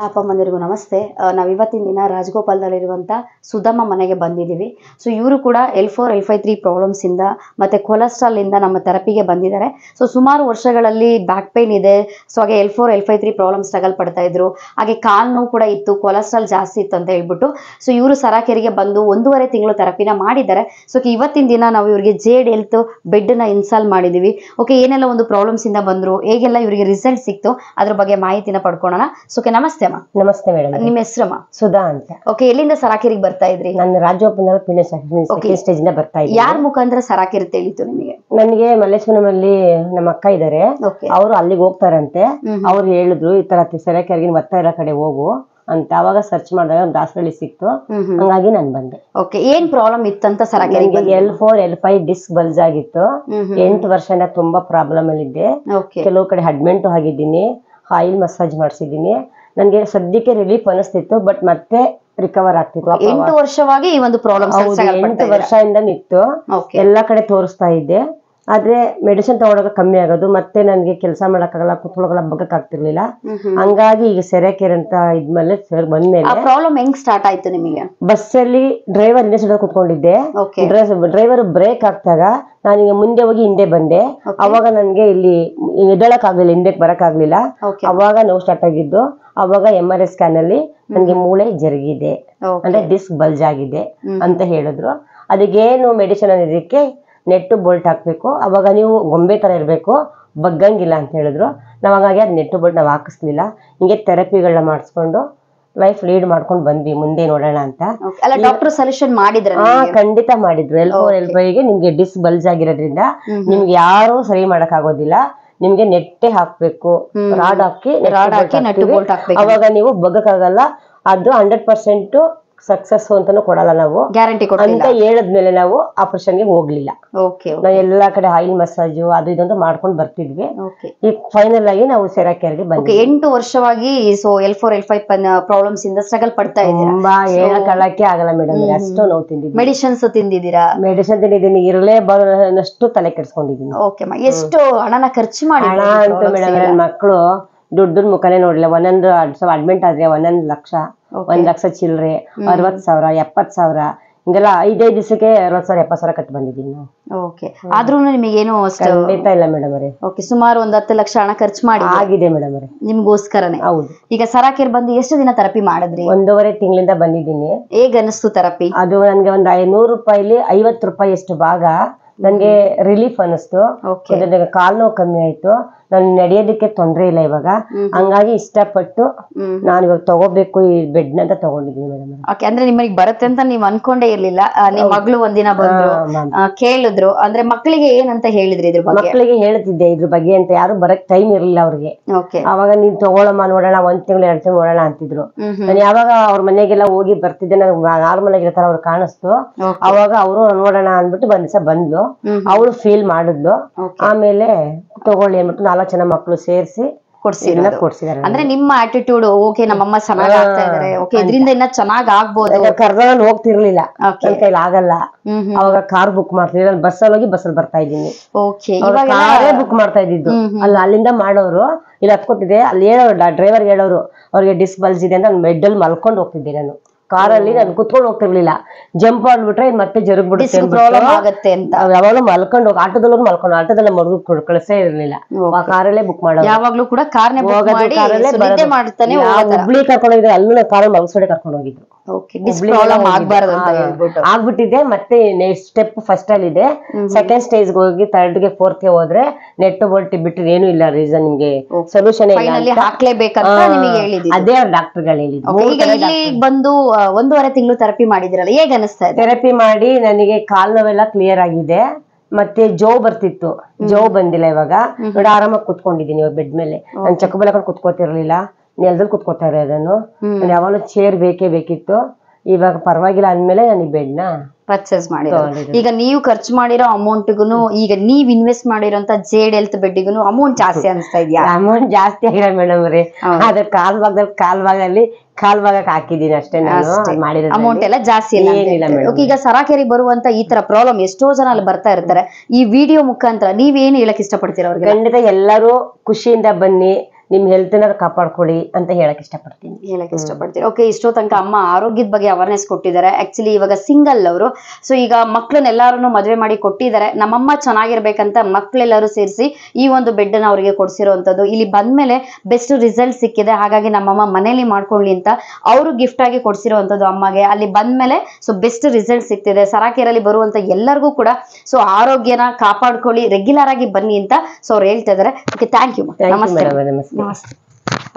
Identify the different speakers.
Speaker 1: ಅಪ್ಪ ಅಮ್ಮಂದಿರಿಗೂ ನಮಸ್ತೆ. ನಾವು ಇವತ್ತಿನ ದಿನ ರಾಜಗೋಪಾಲದಲ್ಲಿರುವಂಥ ಸುಧಮ್ಮ ಮನೆಗೆ ಬಂದಿದ್ದೀವಿ. ಸೊ ಇವರು ಕೂಡ L4 L5 ಪ್ರಾಬ್ಲಮ್ಸಿಂದ ಮತ್ತು ಕೊಲೆಸ್ಟ್ರಾಲಿಂದ ನಮ್ಮ ಥೆರಪಿಗೆ ಬಂದಿದ್ದಾರೆ. ಸೊ ಸುಮಾರು ವರ್ಷಗಳಲ್ಲಿ ಬ್ಯಾಕ್ ಪೇನ್ ಇದೆ. ಸೊ ಹಾಗೆ L4 L5 ಪ್ರಾಬ್ಲಮ್ ಸ್ಟ್ರಗಲ್ ಪಡ್ತಾ ಇದ್ರು. ಹಾಗೆ ಕಾಲು ನೋವು ಕೂಡ ಇತ್ತು, ಕೊಲೆಸ್ಟ್ರಾಲ್ ಜಾಸ್ತಿ ಇತ್ತು ಅಂತ ಹೇಳ್ಬಿಟ್ಟು ಸೊ ಇವರು ಸರಾಕೆರೆಗೆ ಬಂದು 1.5 ತಿಂಗಳು ಥೆರಪಿನ ಮಾಡಿದ್ದಾರೆ. ಸೊ ಇವತ್ತಿನ ದಿನ ನಾವು ಇವರಿಗೆ ಜೇಡ್ ಹೆಲ್ತ್ ಬೆಡ್ನ ಇನ್ಸ್ಟಾಲ್ ಮಾಡಿದ್ದೀವಿ. ಓಕೆ, ಏನೆಲ್ಲ ಒಂದು ಪ್ರಾಬ್ಲಮ್ಸಿಂದ ಬಂದರು, ಹೇಗೆಲ್ಲ ಇವರಿಗೆ ರಿಸಲ್ಟ್ ಸಿಕ್ತು, ಅದ್ರ ಬಗ್ಗೆ ಮಾಹಿತಿನ ಪಡ್ಕೊಳ್ಳೋಣ. ಸೊ ನಮಸ್ತೆ ಅಮ್ಮ.
Speaker 2: ನಮಸ್ತೆ ಮೇಡಮ್.
Speaker 1: ನಿಮ್ಮ ಹೆಸರಮ್ಮ?
Speaker 2: ಸುಧಾ ಅಂತ.
Speaker 1: ಓಕೆ, ಎಲ್ಲಿಂದ ಸರಾಕೆರೆಗೆ ಬರ್ತಾ ಇದ್ರಿ?
Speaker 2: ನಾನು ರಾಜಗೋಪಾಲ ಸ್ಟೇಜ್ ಇಂದ ಬರ್ತಾ ಇದ್ದೀನಿ.
Speaker 1: ಯಾರ ಮುಖಾಂತರ ಸರಾಕೆರೆ ತಿಳಿತು ನಿಮಗೆ?
Speaker 2: ನನಗೆ ಮಲ್ಲೇಶ್ವರಮಲ್ಲಿ ನಮ್ಮ ಅಕ್ಕ ಇದಾರೆ, ಅವರು ಅಲ್ಲಿಗೆ ಹೋಗ್ತಾರಂತೆ. ಅವ್ರು ಹೇಳಿದ್ರು ಈ ತರ ಸರಾಕೆರೆಗೆ ಬರ್ತಾ ಇರೋ ಕಡೆ ಹೋಗು ಅಂತ. ಅವಾಗ ಸರ್ಚ್ ಮಾಡಿದಾಗ ದಾಸರಳ್ಳಿ ಸಿಕ್ತು, ಹಂಗಾಗಿ ನಾನು ಬಂದೆ.
Speaker 1: ಓಕೆ, ಏನ್ ಪ್ರಾಬ್ಲಮ್ ಇತ್ತಂತ ಸರಾಕೆರೆಗೆ?
Speaker 2: L4 L5 ಡಿಸ್ಕ್ ಬಲ್ಜ್ ಆಗಿತ್ತು. 8 ವರ್ಷದಿಂದ ತುಂಬಾ ಪ್ರಾಬ್ಲಮ್ ಅಲ್ಲಿ ಇದ್ದೆ. ಕೆಲವು ಕಡೆ ಅಡ್ಮಿಂಟ್ ಆಗಿದ್ದೀನಿ, ಆಯಿಲ್ ಮಸಾಜ್ ಮಾಡಿಸಿದ್ದೀನಿ. ನನ್ಗೆ ಸದ್ಯಕ್ಕೆ ರಿಲೀಫ್ ಅನಿಸ್ತಿತ್ತು, ಬಟ್ ಮತ್ತೆ ರಿಕವರ್ ಆಗ್ತಿತ್ತು.
Speaker 1: 8 ವರ್ಷವಾಗಿ ಈ ಒಂದು ಪ್ರಾಬ್ಲಮ್
Speaker 2: 8 ವರ್ಷದಿಂದ ಇತ್ತು. ಎಲ್ಲಾ ಕಡೆ ತೋರಿಸ್ತಾ ಇದ್ದೆ, ಆದ್ರೆ ಮೆಡಿಸಿನ್ ತಗೊಳಕ ಕಮ್ಮಿ ಆಗೋದು, ಮತ್ತೆ ನನ್ಗೆ ಕೆಲಸ ಮಾಡಕ್ಕಾಗಲ್ಲ, ಕುತ್ಕೊಳ್ಳೋಲ್ಲ, ಬಗ್ಗಕ್ ಆಗ್ತಿರ್ಲಿಲ್ಲ. ಹಂಗಾಗಿ ಈಗ ಸೆರೆಕೆರೆ ಅಂತ ಇದ್ಮೇಲೆ ಬಂದ್ಮೇಲೆ
Speaker 1: ಪ್ರಾಬ್ಲಮ್ ಹೆಂಗ್ ಸ್ಟಾರ್ಟ್ ಆಯ್ತು ನಿಮಗೆ?
Speaker 2: ಬಸ್ಸಲ್ಲಿ ಡ್ರೈವರ್ ಹಿಂದೆ ಸೈಡ್ ಕುತ್ಕೊಂಡಿದ್ದೆ. ಡ್ರೈವರ್ ಬ್ರೇಕ್ ಆಗ್ತಾಗ ನಾನೀಗ ಮುಂದೆ ಹೋಗಿ ಹಿಂದೆ ಬಂದೆ. ಅವಾಗ ನನ್ಗೆ ಇಲ್ಲಿ ಎದ್ದಳಕ್ ಆಗ್ಲಿಲ್ಲ, ಹಿಂದಕ್ಕೆ ಬರಕ್ ಆಗ್ಲಿಲ್ಲ. ಅವಾಗ ನೋವು ಸ್ಟಾರ್ಟ್ ಆಗಿದ್ದು. ಅವಾಗ MRI ಸ್ಕ್ಯಾನ್ ಅಲ್ಲಿ ನನ್ಗೆ ಮೂಳೆ ಜರುಗಿದೆ, ಅಂದ್ರೆ ಡಿಸ್ಕ್ ಬಲ್ಜ್ ಆಗಿದೆ ಅಂತ ಹೇಳಿದ್ರು. ಅದಕ್ಕೇನು ಮೆಡಿಸಿನ್ ಅನ್ನೋದಕ್ಕೆ ನೆಟ್ಟು ಬೋಲ್ಟ್ ಹಾಕ್ಬೇಕು, ಅವಾಗ ನೀವು ಗೊಂಬೆ ತರ ಇರ್ಬೇಕು, ಬಗ್ಗಂಗಿಲ್ಲ ಅಂತ ಹೇಳಿದ್ರು. ನಾವ್ ಹಾಗಾಗಿ ಅದ್ ನೆಟ್ಟು ಬೋಲ್ಟ್ ನಾವ್ ಹಾಕಿಸ್ಲಿಲ್ಲ. ಹಿಂಗೆ ಥೆರಪಿಗಳನ್ನ ಮಾಡಿಸ್ಕೊಂಡು ಲೈಫ್ ಲೀಡ್ ಮಾಡ್ಕೊಂಡು ಬಂದ್ವಿ, ಮುಂದೆ ನೋಡೋಣ ಅಂತ.
Speaker 1: ಡಾಕ್ಟರ್ ಸಜೆಷನ್ ಮಾಡಿದ್ರ?
Speaker 2: ಖಂಡಿತ ಮಾಡಿದ್ರು. L4 L5 ನಿಮ್ಗೆ ಡಿಸ್ಕ್ ಬಲ್ಜ್ ಆಗಿರೋದ್ರಿಂದ ನಿಮ್ಗೆ ಯಾರು ಸರಿ ಮಾಡಕ್ ಆಗೋದಿಲ್ಲ, ನಿಮ್ಗೆ ನೆಟ್ಟೆ ಹಾಕ್ಬೇಕು, ರಾಡ್ ಹಾಕಿ ಅವಾಗ ನೀವು ಬಗ್ಗಕ್ಕಾಗಲ್ಲ. ಅದು 100% ಸಕ್ಸಸ್ ಅಂತಾನು ಕೊಡಲ್ಲ ನಾವು,
Speaker 1: ಗ್ಯಾರಂಟಿ
Speaker 2: ಅಂತ ಹೇಳದ್ಮೇಲೆ ನಾವು ಆಪರೇಷನ್ ಗೆ ಹೋಗ್ಲಿಲ್ಲ. ನಾವು ಎಲ್ಲಾ ಕಡೆ ಆಯಿಲ್ ಮಸಾಜು ಅದು ಇದಂತ ಮಾಡ್ಕೊಂಡು ಬರ್ತಿದ್ವಿ. ಈಗ ಫೈನಲ್ ಆಗಿ ನಾವು ಸೆರಾಕೆರೆಗೆ ಬಂದ್ವಿ.
Speaker 1: 8 ವರ್ಷವಾಗಿ ಸೊ L4 L5 ಪ್ರಾಬ್ಲಮ್ಸ್ ಇಂದ ಸ್ಟ್ರಗಲ್ ಪಡ್ತಾ ಇದ್ದೀರಾ?
Speaker 2: ತುಂಬಾ ಹೇಳಕ್ಕೆ ಆಗಲ್ಲ ಮೇಡಮ್, ಅಷ್ಟು ನೋವು ತಿಂದಿದ್ದೀನಿ.
Speaker 1: ಮೆಡಿಸಿನ್ಸ್ ತಿಂದಿದ್ದೀರಾ?
Speaker 2: ಮೆಡಿಸಿನ್ ತಿಂದಿದ್ದೀನಿ, ಇರಲೇ ಬರೋಷ್ಟು ತಲೆ ಕೆಡ್ಸ್ಕೊಂಡಿದ್ದೀನಿ.
Speaker 1: ಓಕೆ, ಎಷ್ಟು ಹಣನ ಖರ್ಚು ಮಾಡಿ?
Speaker 2: ಹಣ ಅಂತ ಮೇಡಮ್, ನನ್ನ ಮಕ್ಕಳು ದುಡ್ಡನ್ ಮುಖನೇ ನೋಡ್ಲಿಲ್ಲ. ಒಂದೊಂದು ಅಡ್ಮಿಂಟ್ ಆದ್ರೆ 1 ಲಕ್ಷ, 1 ಲಕ್ಷ ಚಿಲ್ಲರೆ, 60,000, 70,000 ಹಿಂಗೆಲ್ಲ 5 ದಿವಸಕ್ಕೆ 60,000 70,000 ಕಟ್ಟಿ ಬಂದಿದ್ದೀನಿ ನಾವು.
Speaker 1: ಓಕೆ, ಆದ್ರೂ ನಿಮಗೇನು
Speaker 2: ಖಂಡಿತ ಇಲ್ಲ ಮೇಡಮ್ ಅವರೇ.
Speaker 1: ಓಕೆ, ಸುಮಾರು 10 ಲಕ್ಷ ಹಣ ಖರ್ಚು ಮಾಡಿ
Speaker 2: ಆಗಿದೆ ಮೇಡಮ್ ಅವರೇ,
Speaker 1: ನಿಮ್ಗೋಸ್ಕರನೇ.
Speaker 2: ಹೌದು.
Speaker 1: ಈಗ ಸರಾಕೆರೆ ಬಂದು ಎಷ್ಟು ದಿನ ಥೆರಪಿ ಮಾಡಿದ್ರಿ?
Speaker 2: 1.5 ತಿಂಗಳಿಂದ ಬಂದಿದ್ದೀನಿ.
Speaker 1: ಹೇಗ್ ಅನಿಸ್ತು ಥೆರಪಿ?
Speaker 2: ಅದು ನನ್ಗೆ ಒಂದು 100 ರೂಪಾಯಿಲಿ 50 ರೂಪಾಯಿ ಅಷ್ಟು ಭಾಗ ನನ್ಗೆ ರಿಲೀಫ್ ಅನಿಸ್ತು. ಕಾಲ್ ನೋವು ಕಮ್ಮಿ ಆಯ್ತು, ನಾನು ನಡೆಯೋದಕ್ಕೆ ತೊಂದ್ರೆ ಇಲ್ಲ ಇವಾಗ. ಹಂಗಾಗಿ ಇಷ್ಟಪಟ್ಟು ನಾನು ಇವಾಗ ತಗೋಬೇಕು ಈ ಬೆಡ್ ಅಂತ ತಗೊಂಡಿದ್ದೀನಿ ಮೇಡಮ್.
Speaker 1: ಓಕೆ, ಅಂದ್ರೆ ನಿಮಗೆ ಬರುತ್ತೆ ಅಂತ ನೀವ್ ಅನ್ಕೊಂಡೇ ಇರ್ಲಿಲ್ಲ. ನಿಮ್ ಮಗಳು ಒಂದಿನ ಬಂದ್ರು, ಕೇಳಿದ್ರು, ಅಂದ್ರೆ ಮಕ್ಕಳಿಗೆ ಏನಂತ ಹೇಳಿದ್ರಿ ಇದ್ರ ಬಗ್ಗೆ?
Speaker 2: ಮಕ್ಕಳಿಗೆ ಹೇಳ್ತಿದ್ದೆ ಇದ್ರ ಬಗ್ಗೆ ಅಂತ, ಯಾರು ಬರಕ್ ಟೈಮ್ ಇರ್ಲಿಲ್ಲ ಅವ್ರಿಗೆ. ಅವಾಗ ನೀನ್ ತಗೊಳಮ್ಮ ನೋಡೋಣ, 1 ತಿಂಗಳು 2 ತಿಂಗಳು ನೋಡೋಣ ಅಂತಿದ್ರು. ನಾನು ಯಾವಾಗ ಅವ್ರ ಮನೆಗೆಲ್ಲ ಹೋಗಿ ಬರ್ತಿದ್ದೆ, ನನಗೆ ನಾರ್ಮಲ್ ಆಗಿರೋ ಅವ್ರು ಕಾಣಿಸ್ತು. ಅವಾಗ ಅವರು ನೋಡೋಣ ಅಂದ್ಬಿಟ್ಟು ಬಂದ್ಲು. ಅವಳು ಫೀಲ್ ಮಾಡಿದ್ಲು. ಆಮೇಲೆ ತಗೊಳ್ಳಿ ಅಂದ್ಬಿಟ್ಟು 4 ಜನ ಮಕ್ಕಳು ಸೇರಿಸಿ ಕೊಡ್ಸಿದ್ದಾರೆ.
Speaker 1: ಅಂದ್ರೆ ನಿಮ್ಮ ಆಟಿಟ್ಯೂಡ್, ಓಕೆ ನಮ್ಮಮ್ಮ ಚೆನ್ನಾಗ್ ಆಗ್ತಾ ಇದಾರೆ, ಓಕೆ ಇದರಿಂದ ಇನ್ನ ಚೆನ್ನಾಗ್ ಆಗ್ಬೋದು.
Speaker 2: ಕರ್ನಾಟಕ ಹೋಗ್ತಿರ್ಲಿಲ್ಲ, ನನ್ ಕೈಲಿ ಆಗಲ್ಲ. ಅವಾಗ ಕಾರ್ ಬುಕ್ ಮಾಡ್ತಿದ್ದೆ, ನಾನು ಬಸ್ಸಲ್ಲಿ ಹೋಗಿ ಬಸ್ಸಲ್ಲಿ ಬರ್ತಾ ಇದ್ದೀನಿ. ಕಾರೇ ಬುಕ್ ಮಾಡ್ತಾ ಇದ್ದಿದ್ದು. ಅಲ್ಲಿಂದ ಮಾಡೋರು ಇಲ್ಲಿ ಹತ್ಕೊತಿದ್ದೆ. ಅಲ್ಲಿ ಹೇಳೋರು, ಡ್ರೈವರ್ ಹೇಳೋರು ಅವ್ರಿಗೆ ಡಿಸ್ಕ್ ಬಲ್ಜ್ ಇದೆ ಅಂತ. ನಾನು ಬೆಡ್ಡಲ್ಲಿ ಮಲ್ಕೊಂಡು ಹೋಗ್ತಿದ್ದೆ. ನಾನು ಕಾರಲ್ಲಿ ನಾನು ಕುತ್ಕೊಂಡು ಹೋಗ್ತಿರ್ಲಿಲ್ಲ, ಜಂಪ್ ಮಾಡ್ಬಿಟ್ರೆ ಮತ್ತೆ ಜರುಗ್ಬಿಡುತ್ತೆ ಅಂತ. ಯಾವಾಗಲೂ ಮಲ್ಕೊಂಡು ಹೋಗಿ ಆಟೋದಲ್ಲೂ ಮಲ್ಕೊಂಡು, ಆಟೋದಲ್ಲ ಮರುಗ್ ಕಳಿಸೇ ಇರ್ಲಿಲ್ಲ. ಕಾರಲ್ಲೇ ಬುಕ್ ಮಾಡೋದು.
Speaker 1: ಯಾವಾಗ್ಲೂ ಕೂಡ ಹುಬ್ಳಿ
Speaker 2: ಕರ್ಕೊಂಡು ಹೋಗಿದ್ರೆ ಅಲ್ಲೂ ಕಾರಲ್ಲಿ ಮಲ್ಸ್ಕೊಂಡೆ ಕರ್ಕೊಂಡು ಹೋಗಿದ್ರು. ಆಗ್ಬಿಟ್ಟಿದೆ. ಮತ್ತೆ ನೆಕ್ಸ್ಟ್ ಸ್ಟೆಪ್ ಫಸ್ಟ್ ಅಲ್ಲಿ ಇದೆ, ಸೆಕೆಂಡ್ ಸ್ಟೇಜ್ ಹೋಗಿ 3rd ಗೆ 4th ಗೆ ಹೋದ್ರೆ ನೆಟ್ ಬೋಲ್ಟ್ ಬಿಟ್ಟರೆ ಏನು ಇಲ್ಲ, ರೀಸನ್ ನಿಮ್ಗೆ ಸೊಲ್ಯೂಷನ್ ಅದೇ ಡಾಕ್ಟರ್ಗಳು ಹೇಳಿದ್ರು.
Speaker 1: ಬಂದು 1.5 ತಿಂಗಳು ಥೆರಪಿ ಮಾಡಿದಿರಲ್ಲ, ಹೇಗೆ ಅನಿಸ್ತಾ ಇದೆ?
Speaker 2: ಥೆರಪಿ ಮಾಡಿ ನನಗೆ ಕಾಲ್ ನೋವೆಲ್ಲ ಕ್ಲಿಯರ್ ಆಗಿದೆ. ಮತ್ತೆ ಜೋ ಬರ್ತಿತ್ತು, ಜೋ ಬಂದಿಲ್ಲ ಇವಾಗ. ನೋಡಿ ಆರಾಮಾಗಿ ಕುತ್ಕೊಂಡಿದ್ದೀನಿ ಇವಾಗ ಬೆಡ್ ಮೇಲೆ. ನಾನು ಚಕ್ಕಬಲ ಕುತ್ಕೋತಿರ್ಲಿಲ್ಲ, ನೆಲದಲ್ಲಿ ಕುತ್ಕೋತಾ ಇರೋದನ್ನು. ನಾನು ಯಾವಾಗಲೂ ಚೇರ್ ಬೇಕೇ ಬೇಕಿತ್ತು. ಇವಾಗ ಪರವಾಗಿಲ್ಲ ಅಂದ್ಮೇಲೆ ನಾನು ಈ ಬೆಡ್ ನ
Speaker 1: ಪರ್ಚೇಸ್ ಮಾಡಿರೋ. ಈಗ ನೀವು ಖರ್ಚು ಮಾಡಿರೋ ಅಮೌಂಟ್ಗೂ ಈಗ ನೀವ್ ಇನ್ವೆಸ್ಟ್ ಮಾಡಿರೋಂತ ಜೇಡ್ ಹೆಲ್ತ್ ಬೆಡ್ಡಿಗೂ ಅಮೌಂಟ್ ಜಾಸ್ತಿ ಅನಿಸ್ತಾ ಇದೆಯಾ?
Speaker 2: ಅಮೌಂಟ್ ಜಾಸ್ತಿ ಆಗಿಲ್ಲ ಮೇಡಮ್ ಅವ್ರೆ. ಅದ್ರ ಕಾಲ್ ಭಾಗದಲ್ಲಿ ಕಾಲ್ ಭಾಗಕ್ಕೆ ಹಾಕಿದೀನಿ ಅಷ್ಟೇ. ನಾನು
Speaker 1: ಅಮೌಂಟ್ ಎಲ್ಲ ಜಾಸ್ತಿ ಇಲ್ಲ. ಈಗ ಸರಾಕೆರೆಗೆ ಬರುವಂತ ಈ ತರ ಪ್ರಾಬ್ಲಮ್ ಎಷ್ಟೋ ಜನ ಅಲ್ಲಿ ಬರ್ತಾ ಇರ್ತಾರೆ. ಈ ವಿಡಿಯೋ ಮುಖಾಂತರ ನೀವೇನು ಹೇಳಕ್ ಇಷ್ಟಪಡ್ತೀರಾ ಅವ್ರಿಗೆ?
Speaker 2: ಖಂಡಿತ ಎಲ್ಲರೂ ಖುಷಿಯಿಂದ ಬನ್ನಿ, ನಿಮ್ ಹೆಲ್ತ್ ನ ಕಾಪಾಡ್ಕೊಳ್ಳಿ ಅಂತ ಹೇಳಕ್ ಇಷ್ಟಪಡ್ತೀನಿ.
Speaker 1: ಓಕೆ, ಇಷ್ಟೋ ತನಕ ಅಮ್ಮ ಆರೋಗ್ಯದ ಬಗ್ಗೆ ಅವೇರ್ನೆಸ್ ಕೊಟ್ಟಿದ್ದಾರೆ. ಆಕ್ಚುಲಿ ಇವಾಗ ಸಿಂಗಲ್ ಅವರು, ಸೊ ಈಗ ಮಕ್ಳನ್ನೆಲ್ಲಾರು ಮದುವೆ ಮಾಡಿ ಕೊಟ್ಟಿದ್ದಾರೆ. ನಮ್ಮಮ್ಮ ಚೆನ್ನಾಗಿರ್ಬೇಕಂತ ಮಕ್ಳೆಲ್ಲರೂ ಸೇರಿಸಿ ಈ ಒಂದು ಬೆಡ್ ನ ಅವರಿಗೆ ಕೊಡ್ಸಿರೋಂಥದ್ದು. ಇಲ್ಲಿ ಬಂದ್ಮೇಲೆ ಬೆಸ್ಟ್ ರಿಸಲ್ಟ್ ಸಿಕ್ಕಿದೆ. ಹಾಗಾಗಿ ನಮ್ಮಮ್ಮ ಮನೇಲಿ ಮಾಡ್ಕೊಳ್ಳಿ ಅಂತ ಅವರು ಗಿಫ್ಟ್ ಆಗಿ ಕೊಡ್ಸಿರೋಂಥದ್ದು ಅಮ್ಮಗೆ. ಅಲ್ಲಿ ಬಂದ್ಮೇಲೆ ಸೊ ಬೆಸ್ಟ್ ರಿಸಲ್ಟ್ ಸಿಗ್ತಿದೆ. ಸರಾಕೆರಲ್ಲಿ ಬರುವಂತ ಎಲ್ಲರಿಗೂ ಕೂಡ ಸೊ ಆರೋಗ್ಯನ ಕಾಪಾಡ್ಕೊಳ್ಳಿ, ರೆಗ್ಯುಲರ್ ಆಗಿ ಬನ್ನಿ ಅಂತ ಸೊ ಅವ್ರು ಹೇಳ್ತಾ ಇದಾರೆ. Okay, thank you. ನಮಸ್ತೆ.